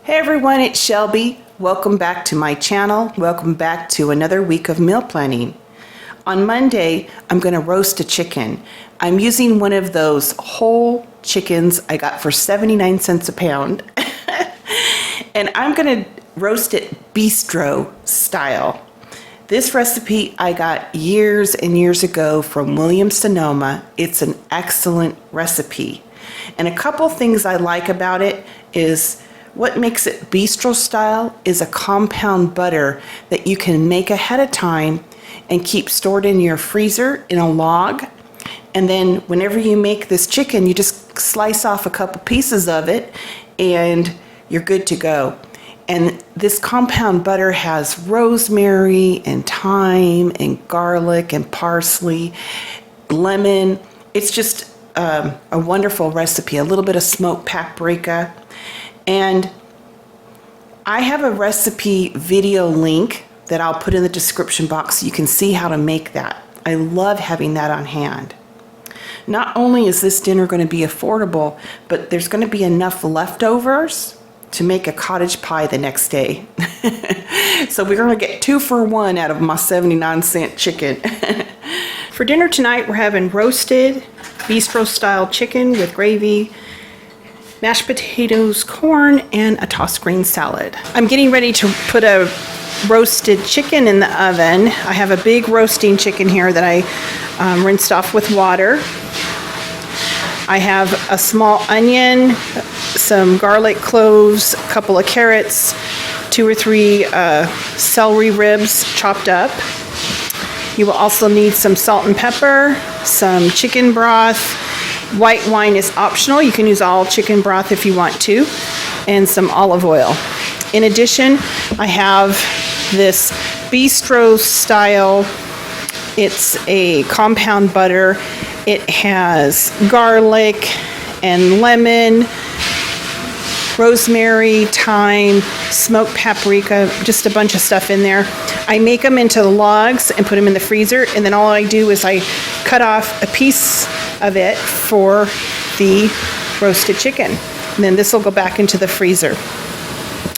Hey everyone, it's Shelby. Welcome back to my channel. Welcome back to another week of meal planning. On Monday, I'm going to roast a chicken. I'm using one of those whole chickens I got for 79 cents a pound. And I'm going to roast it bistro style. This recipe I got years and years ago from Williams-Sonoma. It's an excellent recipe. And a couple things I like about it is what makes it bistro style is a compound butter that you can make ahead of time and keep stored in your freezer in a log. And then whenever you make this chicken, you just slice off a couple pieces of it and you're good to go. And this compound butter has rosemary and thyme and garlic and parsley, lemon. It's just a wonderful recipe, a little bit of smoked paprika. And I have a recipe video link that I'll put in the description box so you can see how to make that. I love having that on hand. Not only is this dinner going to be affordable, but there's going to be enough leftovers to make a cottage pie the next day. So we're going to get 2 for 1 out of my 79-cent chicken. For dinner tonight, we're having roasted bistro style chicken with gravy, mashed potatoes, corn, and a tossed green salad. I'm getting ready to put a roasted chicken in the oven. I have a big roasting chicken here that I rinsed off with water. I have a small onion, some garlic cloves, a couple of carrots, 2 or 3 celery ribs chopped up. You will also need some salt and pepper, some chicken broth. White wine is optional. You can use all chicken broth if you want to, and some olive oil. In addition, I have this bistro style. It's a compound butter. It has garlic and lemon, rosemary, thyme, smoked paprika, just a bunch of stuff in there. I make them into logs and put them in the freezer, and then all I do is I cut off a piece of it for the roasted chicken. And then this will go back into the freezer.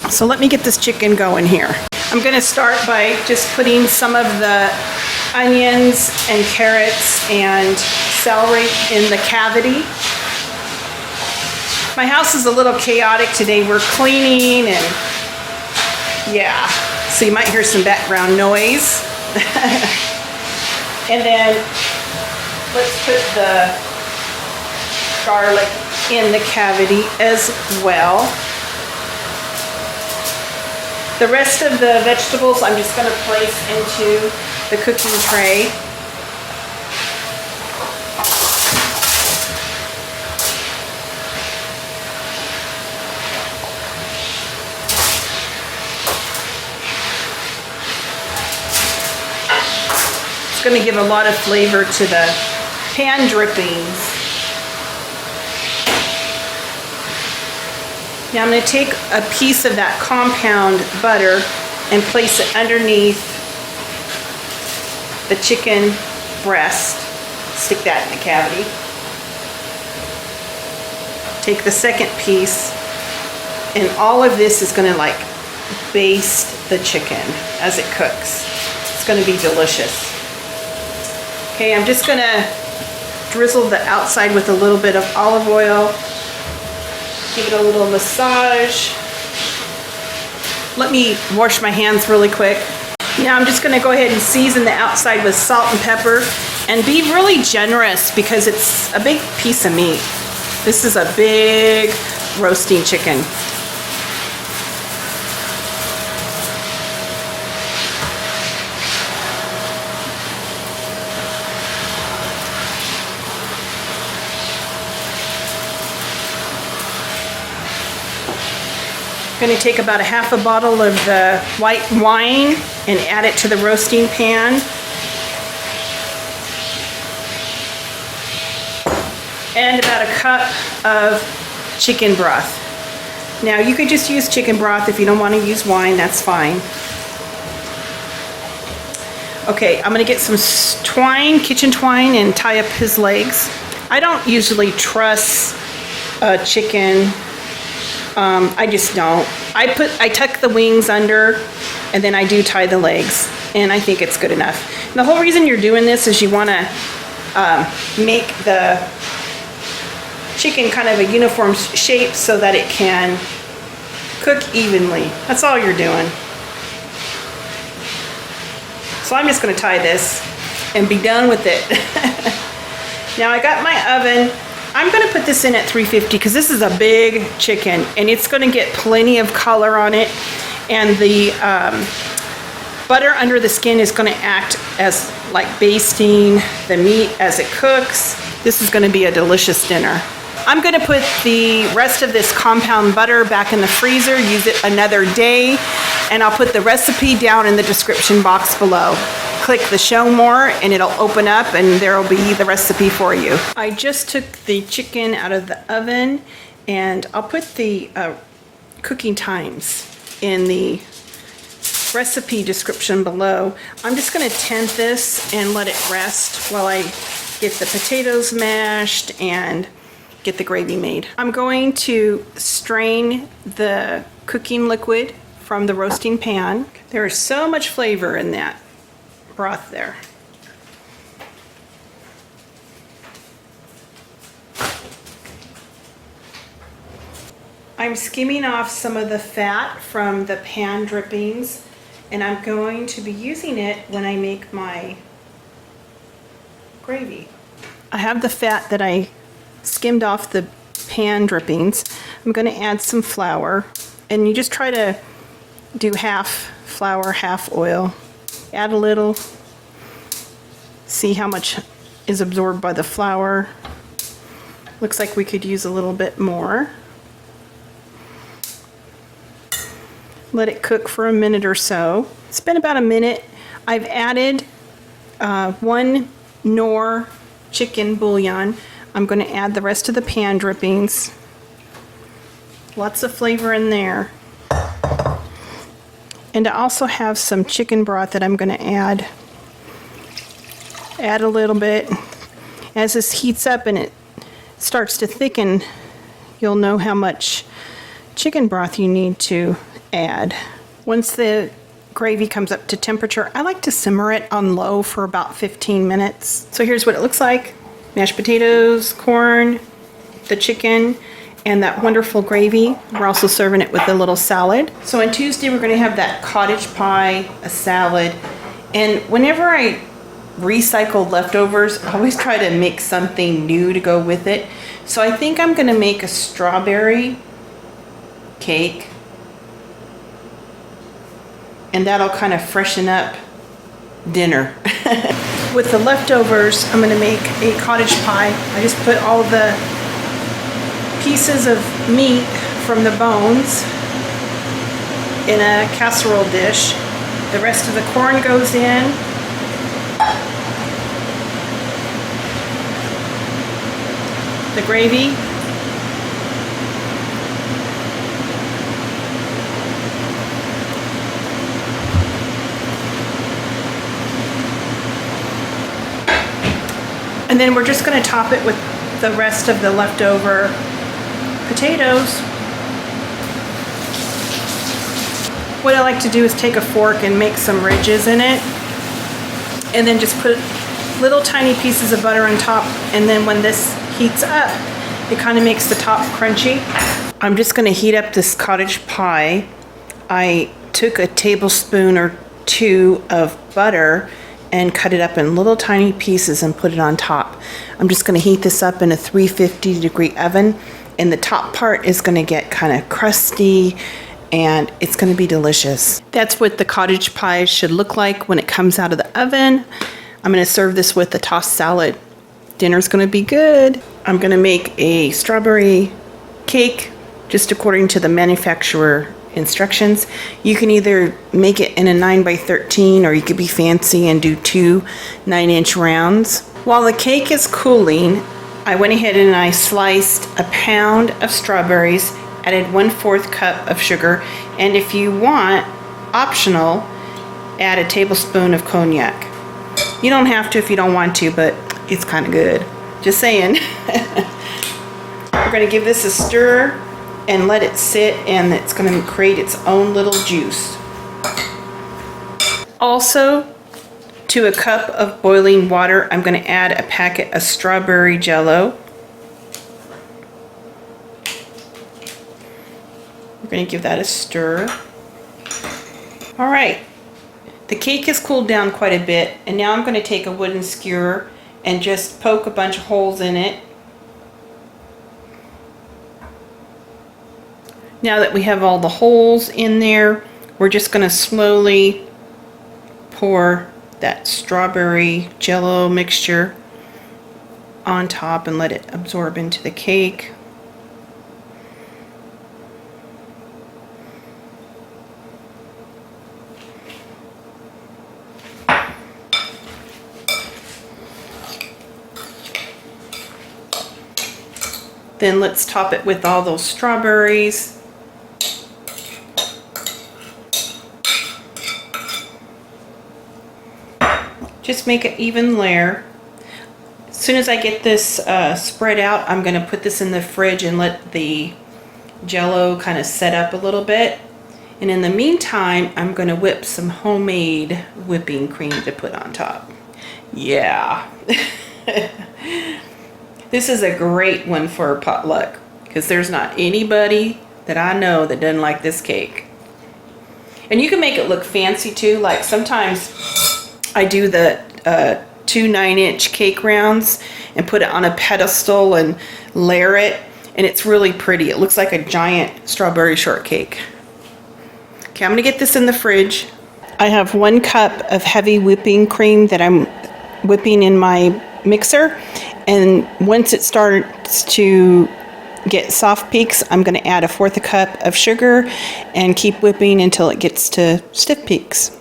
So let me get this chicken going here. I'm going to start by just putting some of the onions and carrots and celery in the cavity. My house is a little chaotic today. We're cleaning and yeah, so you might hear some background noise. And then let's put the garlic in the cavity as well. The rest of the vegetables I'm just going to place into the cooking tray. It's going to give a lot of flavor to the pan drippings. Now I'm going to take a piece of that compound butter and place it underneath the chicken breast. Stick that in the cavity. Take the second piece, and all of this is going to like baste the chicken as it cooks. It's going to be delicious. Okay, I'm just going to drizzle the outside with a little bit of olive oil. Give it a little massage. Let me wash my hands really quick. Now I'm just going to go ahead and season the outside with salt and pepper and be really generous because it's a big piece of meat. This is a big roasting chicken. I'm going to take about a half a bottle of the white wine and add it to the roasting pan. And about a cup of chicken broth. Now you could just use chicken broth if you don't want to use wine, that's fine. Okay, I'm going to get some twine, kitchen twine, and tie up his legs. I don't usually truss chicken I just don't. I tuck the wings under, and then I do tie the legs, and I think it's good enough. And the whole reason you're doing this is you want to make the chicken kind of a uniform shape so that it can cook evenly. That's all you're doing. So I'm just going to tie this and be done with it. Now I got my oven. I'm going to put this in at 350 because this is a big chicken and it's going to get plenty of color on it, and the butter under the skin is going to act as like basting the meat as it cooks. This is going to be a delicious dinner. I'm going to put the rest of this compound butter back in the freezer, use it another day, and I'll put the recipe down in the description box below. Click the show more and it'll open up and there will be the recipe for you. I just took the chicken out of the oven, and I'll put the cooking times in the recipe description below. I'm just going to tent this and let it rest while I get the potatoes mashed and get the gravy made. I'm going to strain the cooking liquid from the roasting pan. There is so much flavor in that broth there. I'm skimming off some of the fat from the pan drippings, and I'm going to be using it when I make my gravy. I have the fat that I skimmed off the pan drippings. I'm going to add some flour, and you just try to do half flour, half oil. Add a little, see how much is absorbed by the flour. Looks like we could use a little bit more. Let it cook for a minute or so. It's been about a minute. I've added 1 Knorr chicken bouillon. I'm going to add the rest of the pan drippings. Lots of flavor in there. And I also have some chicken broth that I'm going to add. Add a little bit. As this heats up and it starts to thicken, you'll know how much chicken broth you need to add. Once the gravy comes up to temperature, I like to simmer it on low for about 15 minutes. So here's what it looks like. Mashed potatoes, corn, the chicken, and that wonderful gravy. We're also serving it with a little salad. So on Tuesday, we're going to have that cottage pie, a salad, and whenever I recycle leftovers, I always try to make something new to go with it. So I think I'm going to make a strawberry cake, and that'll kind of freshen up dinner. With the leftovers, I'm going to make a cottage pie. I just put all the pieces of meat from the bones in a casserole dish. The rest of the corn goes in. The gravy. And then we're just going to top it with the rest of the leftover potatoes. What I like to do is take a fork and make some ridges in it, and then just put little tiny pieces of butter on top, and then when this heats up, it kind of makes the top crunchy. I'm just going to heat up this cottage pie. I took a tablespoon or 2 of butter and cut it up in little tiny pieces and put it on top. I'm just going to heat this up in a 350-degree oven, and the top part is going to get kind of crusty and it's going to be delicious. That's what the cottage pie should look like when it comes out of the oven. I'm going to serve this with a tossed salad. Dinner's going to be good. I'm going to make a strawberry cake just according to the manufacturer instructions. You can either make it in a 9x13, or you could be fancy and do 2 9-inch rounds. While the cake is cooling, I went ahead and I sliced a pound of strawberries, added 1/4 cup of sugar, and if you want, optional, add a tablespoon of cognac. You don't have to if you don't want to, but it's kind of good. Just saying. We're going to give this a stir and let it sit, and it's going to create its own little juice. Also, to a cup of boiling water, I'm going to add a packet of strawberry jello. We're going to give that a stir. All right, the cake has cooled down quite a bit, and now I'm going to take a wooden skewer and just poke a bunch of holes in it. Now that we have all the holes in there, we're just going to slowly pour that strawberry jello mixture on top and let it absorb into the cake. Then let's top it with all those strawberries. Just make an even layer. As soon as I get this spread out, I'm going to put this in the fridge and let the jello kind of set up a little bit. And in the meantime, I'm going to whip some homemade whipping cream to put on top. Yeah. This is a great one for a potluck because there's not anybody that I know that doesn't like this cake. And you can make it look fancy too. Like sometimes I do the 2 9-inch cake rounds and put it on a pedestal and layer it, and it's really pretty. It looks like a giant strawberry shortcake. Okay, I'm gonna get this in the fridge. I have 1 cup of heavy whipping cream that I'm whipping in my mixer, and once it starts to get soft peaks, I'm gonna add 1/4 cup of sugar and keep whipping until it gets to stiff peaks.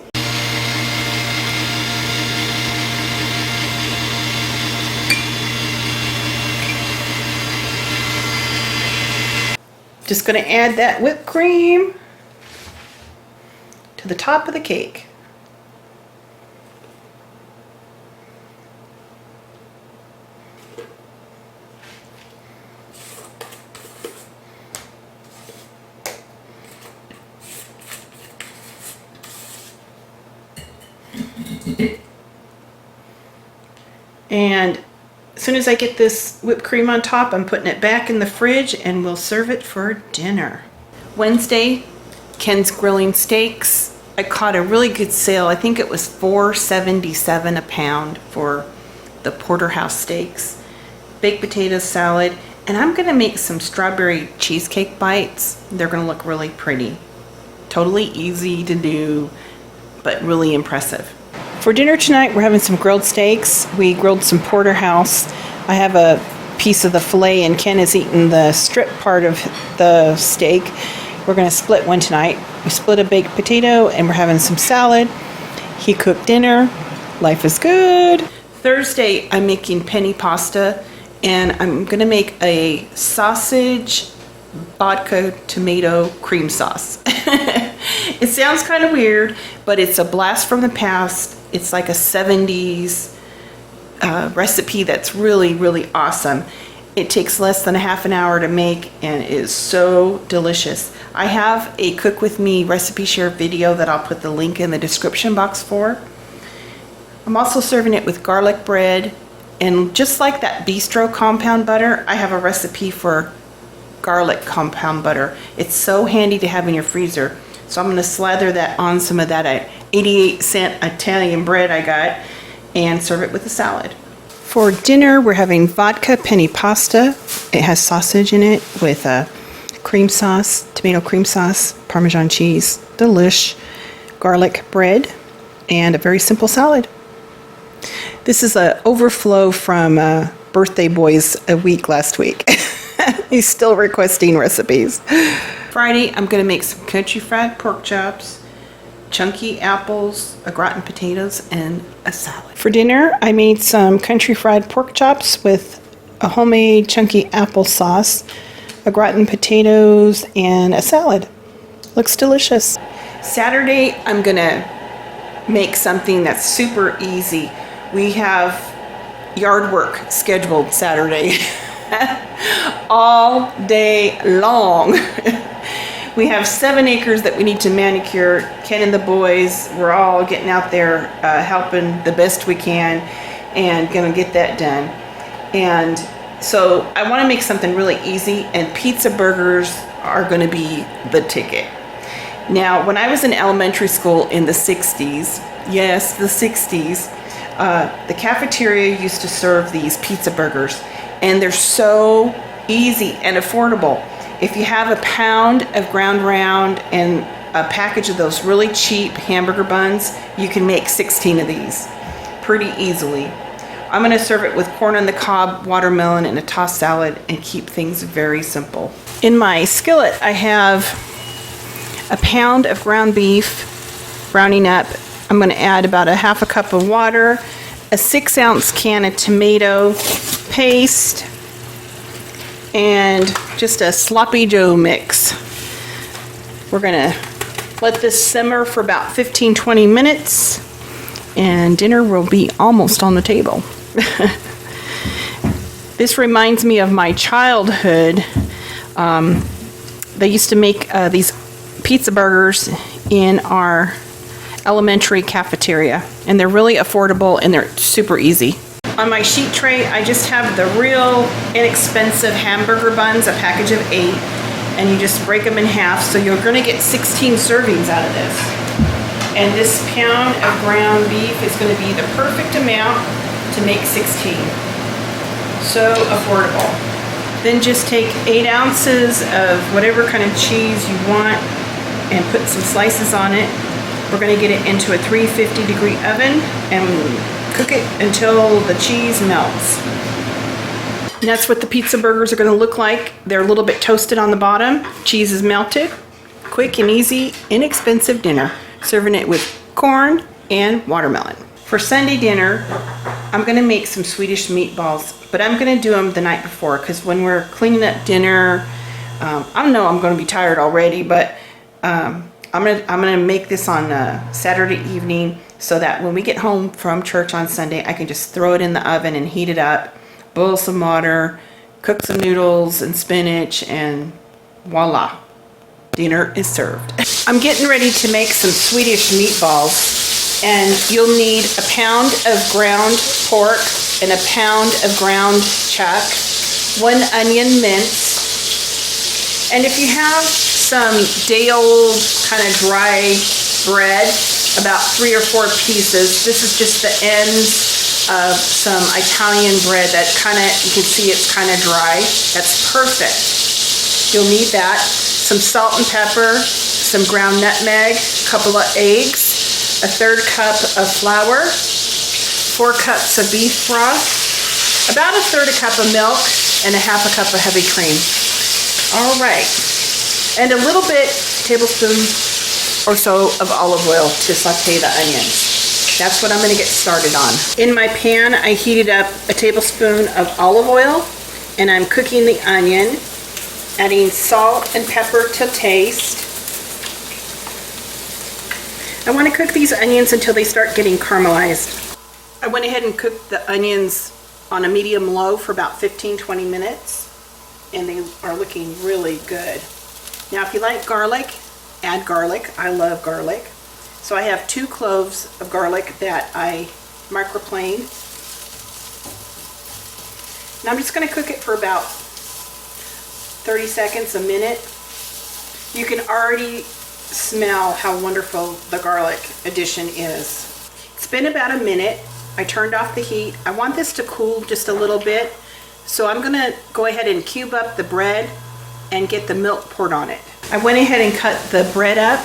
Just going to add that whipped cream to the top of the cake. And as soon as I get this whipped cream on top, I'm putting it back in the fridge and we'll serve it for dinner. Wednesday, Ken's Grilling Steaks. I caught a really good sale. I think it was $4.77 a pound for the porterhouse steaks. Baked potato salad, and I'm gonna make some strawberry cheesecake bites. They're gonna look really pretty. Totally easy to do, but really impressive. For dinner tonight, we're having some grilled steaks. We grilled some porterhouse. I have a piece of the filet, and Ken has eaten the strip part of the steak. We're going to split one tonight. We split a baked potato, and we're having some salad. He cooked dinner. Life is good. Thursday, I'm making penne pasta, and I'm going to make a sausage vodka tomato cream sauce. It sounds kind of weird, but it's a blast from the past. It's like a 70s recipe that's really, really awesome. It takes less than a half an hour to make and is so delicious. I have a cook with me recipe share video that I'll put the link in the description box for. I'm also serving it with garlic bread, and just like that Bistro compound butter, I have a recipe for garlic compound butter. It's so handy to have in your freezer. So I'm going to slather that on some of that 88-cent Italian bread I got and serve it with a salad. For dinner, we're having vodka penne pasta. It has sausage in it with a cream sauce, tomato cream sauce, Parmesan cheese, delish, garlic bread, and a very simple salad. This is an overflow from Birthday Boy's a week last week. He's still requesting recipes. Friday, I'm going to make some country fried pork chops, chunky apples, a gratin potatoes, and a salad. For dinner, I made some country fried pork chops with a homemade chunky apple sauce, a gratin potatoes, and a salad. Looks delicious. Saturday, I'm going to make something that's super easy. We have yard work scheduled Saturday. all day long. We have 7 acres that we need to manicure. Ken and the boys, we're all getting out there helping the best we can and gonna get that done. And so I want to make something really easy, and pizza burgers are going to be the ticket. Now, when I was in elementary school in the 60s, yes, the 60s, the cafeteria used to serve these pizza burgers, and they're so easy and affordable. If you have a pound of ground round and a package of those really cheap hamburger buns, you can make 16 of these pretty easily. I'm going to serve it with corn on the cob, watermelon, and a tossed salad, and keep things very simple. In my skillet, I have a pound of ground beef browning up. I'm going to add about a half a cup of water, a 6-ounce can of tomato paste, and just a sloppy Joe mix. We're going to let this simmer for about 15-20 minutes, and dinner will be almost on the table. This reminds me of my childhood. They used to make these pizza burgers in our elementary cafeteria, and they're really affordable and they're super easy. On my sheet tray, I just have the real inexpensive hamburger buns, a package of 8, and you just break them in half, so you're going to get 16 servings out of this. And this pound of ground beef is going to be the perfect amount to make 16. So affordable. Then just take 8 ounces of whatever kind of cheese you want and put some slices on it. We're going to get it into a 350-degree oven and cook it until the cheese melts. And that's what the pizza burgers are going to look like. They're a little bit toasted on the bottom. Cheese is melted. Quick and easy, inexpensive dinner. Serving it with corn and watermelon. For Sunday dinner, I'm going to make some Swedish meatballs, but I'm going to do them the night before, because when we're cleaning up dinner, I know I'm going to be tired already, but I'm going to make this on Saturday evening, so that when we get home from church on Sunday, I can just throw it in the oven and heat it up, boil some water, cook some noodles and spinach, and voila, dinner is served. I'm getting ready to make some Swedish meatballs. And you'll need a pound of ground pork and a pound of ground chuck, 1 onion minced. And if you have some day-old kind of dry bread, about 3 or 4 pieces, this is just the ends of some Italian bread that you can see it's kind of dry. That's perfect. You'll need that. Some salt and pepper, some ground nutmeg, a couple of eggs, a 1/3 cup of flour, 4 cups of beef broth, about a 1/3 cup of milk, and a 1/2 cup of heavy cream. All right, and a little bit, tablespoon or so of olive oil to saute the onions. That's what I'm going to get started on. In my pan, I heated up a tablespoon of olive oil, and I'm cooking the onion, adding salt and pepper to taste. I want to cook these onions until they start getting caramelized. I went ahead and cooked the onions on a medium-low for about 15-20 minutes, and they are looking really good. Now, if you like garlic, add garlic. I love garlic. So I have 2 cloves of garlic that I microplaned. Now I'm just going to cook it for about 30 seconds, a minute. You can already smell how wonderful the garlic addition is. It's been about a minute. I turned off the heat. I want this to cool just a little bit, so I'm gonna go ahead and cube up the bread and get the milk poured on it. I went ahead and cut the bread up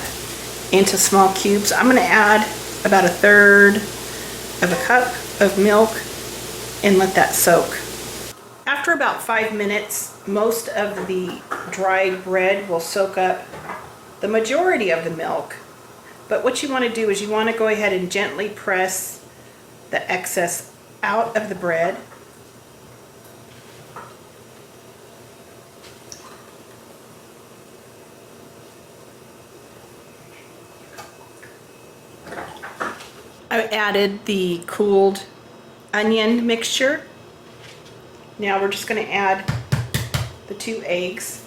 into small cubes. I'm gonna add about a 1/3 of a cup of milk and let that soak. After about 5 minutes, most of the dried bread will soak up the majority of the milk. But what you want to do is you want to go ahead and gently press the excess out of the bread. I added the cooled onion mixture. Now we're just going to add the 2 eggs.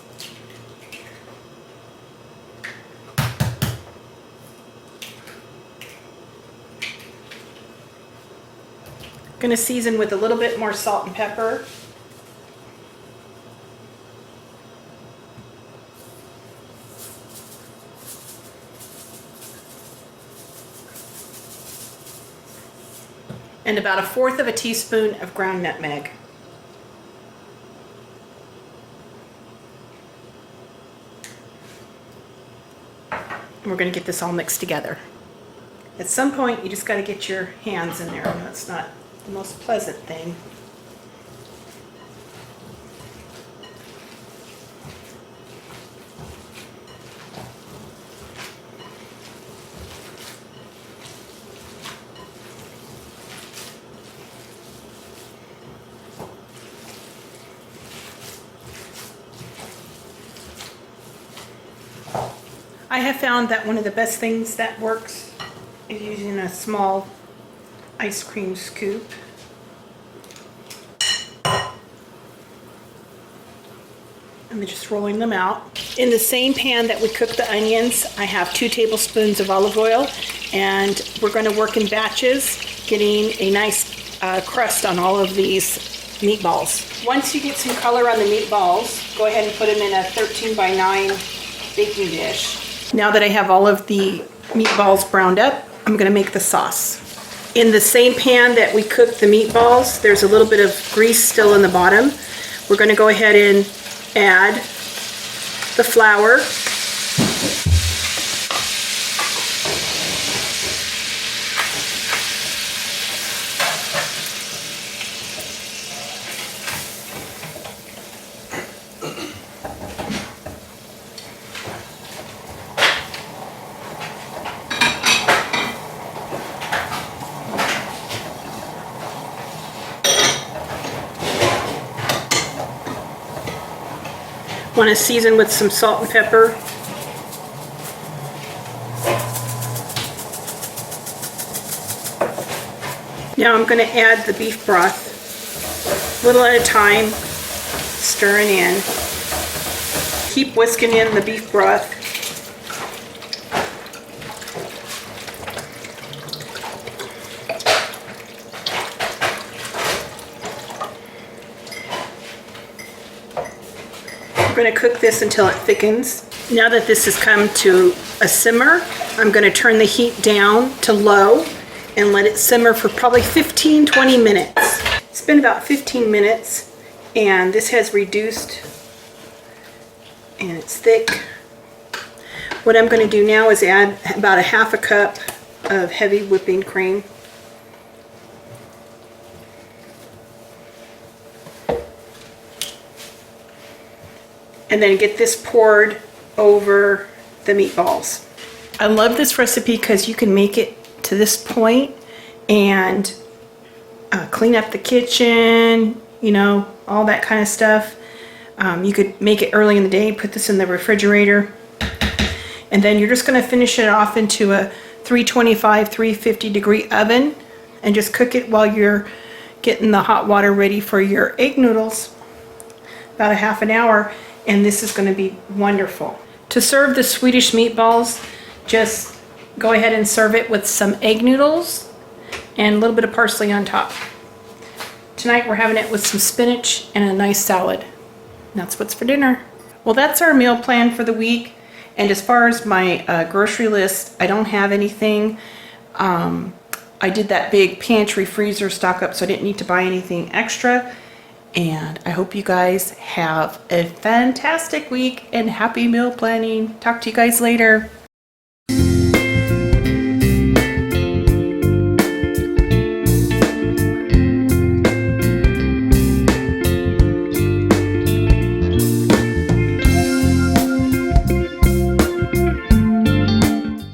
Going to season with a little bit more salt and pepper. And about 1/4 of a teaspoon of ground nutmeg. And we're going to get this all mixed together. At some point, you just got to get your hands in there. That's not the most pleasant thing. I have found that one of the best things that works is using a small ice cream scoop. And then just rolling them out. In the same pan that we cooked the onions, I have 2 tablespoons of olive oil, and we're going to work in batches, getting a nice crust on all of these meatballs. Once you get some color on the meatballs, go ahead and put them in a 13 by 9 baking dish. Now that I have all of the meatballs browned up, I'm going to make the sauce. In the same pan that we cooked the meatballs, there's a little bit of grease still in the bottom. We're going to go ahead and add the flour. Want to season with some salt and pepper. Now I'm going to add the beef broth, a little at a time, stirring in. Keep whisking in the beef broth. We're going to cook this until it thickens. Now that this has come to a simmer, I'm going to turn the heat down to low and let it simmer for probably 15-20 minutes. It's been about 15 minutes and this has reduced and it's thick. What I'm going to do now is add about 1/2 cup of heavy whipping cream. And then get this poured over the meatballs. I love this recipe because you can make it to this point and clean up the kitchen, you know, all that kind of stuff. You could make it early in the day, put this in the refrigerator, and then you're just going to finish it off into a 325, 350 degree oven and just cook it while you're getting the hot water ready for your egg noodles. About 1/2 hour. And this is going to be wonderful. To serve the Swedish meatballs, just go ahead and serve it with some egg noodles and a little bit of parsley on top. Tonight we're having it with some spinach and a nice salad. And that's what's for dinner. Well, that's our meal plan for the week. And as far as my grocery list, I don't have anything. I did that big pantry freezer stock up, so I didn't need to buy anything extra. And I hope you guys have a fantastic week and happy meal planning. Talk to you guys later.